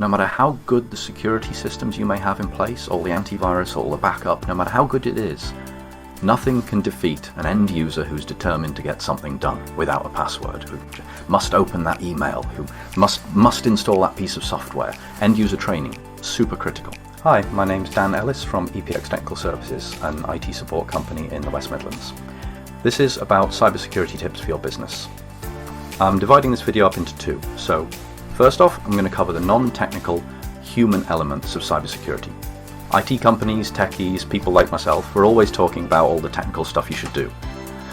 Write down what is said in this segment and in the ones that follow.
No matter how good the security systems you may have in place, all the antivirus, all the backup, no matter how good it is, nothing can defeat an end user who's determined to get something done without a password, who must open that email, who must install that piece of software. End user training, super critical. Hi, my name's Dan Ellis from EPX Technical Services, an IT support company in the West Midlands. This is about cybersecurity tips for your business. I'm dividing this video up into two. So, first off, I'm going to cover the non-technical human elements of cybersecurity. IT companies, techies, people like myself, we're always talking about all the technical stuff you should do.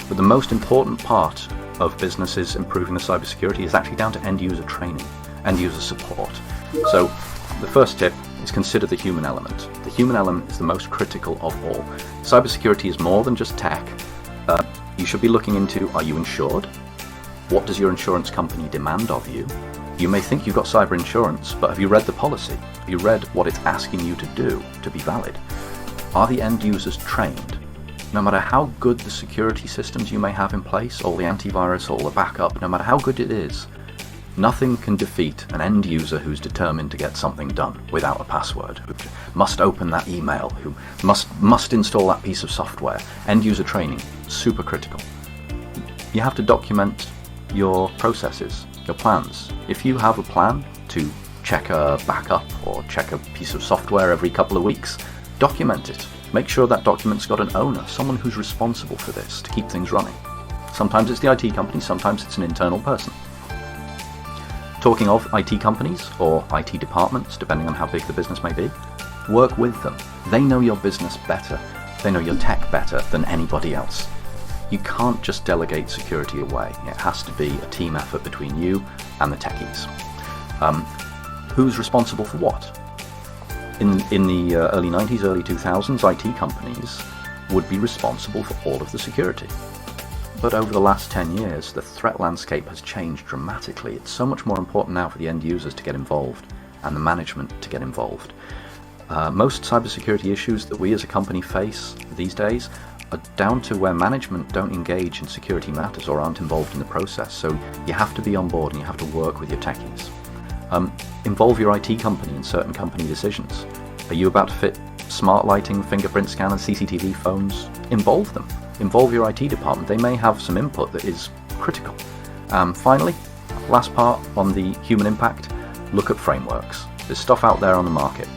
But the most important part of businesses improving the cybersecurity is actually down to end user training, end user support. So, the first tip is consider the human element. The human element is the most critical of all. Cybersecurity is more than just tech. You should be looking into, are you insured? What does your insurance company demand of you? You may think you've got cyber insurance, but have you read the policy? Have you read what it's asking you to do to be valid? Are the end users trained? No matter how good the security systems you may have in place, all the antivirus, all the backup, no matter how good it is, nothing can defeat an end user who's determined to get something done without a password, who must open that email, who must install that piece of software. End user training, super critical. You have to document your processes, your plans. If you have a plan to check a backup or check a piece of software every couple of weeks, document it. Make sure that document's got an owner, someone who's responsible for this to keep things running. Sometimes it's the IT company, sometimes it's an internal person. Talking of IT companies or IT departments, depending on how big the business may be, work with them. They know your business better. They know your tech better than anybody else. You can't just delegate security away. It has to be a team effort between you and the techies. Who's responsible for what? In the early 90s, early 2000s, IT companies would be responsible for all of the security. But over the last 10 years, the threat landscape has changed dramatically. It's so much more important now for the end users to get involved and the management to get involved. Most cybersecurity issues that we as a company face these days are down to where management don't engage in security matters or aren't involved in the process. So you have to be on board and you have to work with your techies. Involve your IT company in certain company decisions. Are you about to fit smart lighting, fingerprint scanners, CCTV phones? Involve them. Involve your IT department. They may have some input that is critical. Finally, last part on the human impact, look at frameworks. There's stuff out there on the market.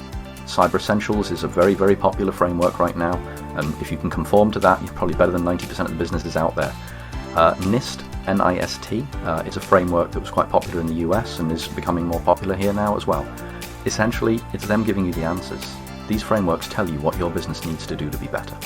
Cyber Essentials is a very, very popular framework right now, and if you can conform to that, you're probably better than 90% of the businesses out there. NIST, N-I-S-T, is a framework that was quite popular in the US and is becoming more popular here now as well. Essentially, it's them giving you the answers. These frameworks tell you what your business needs to do to be better.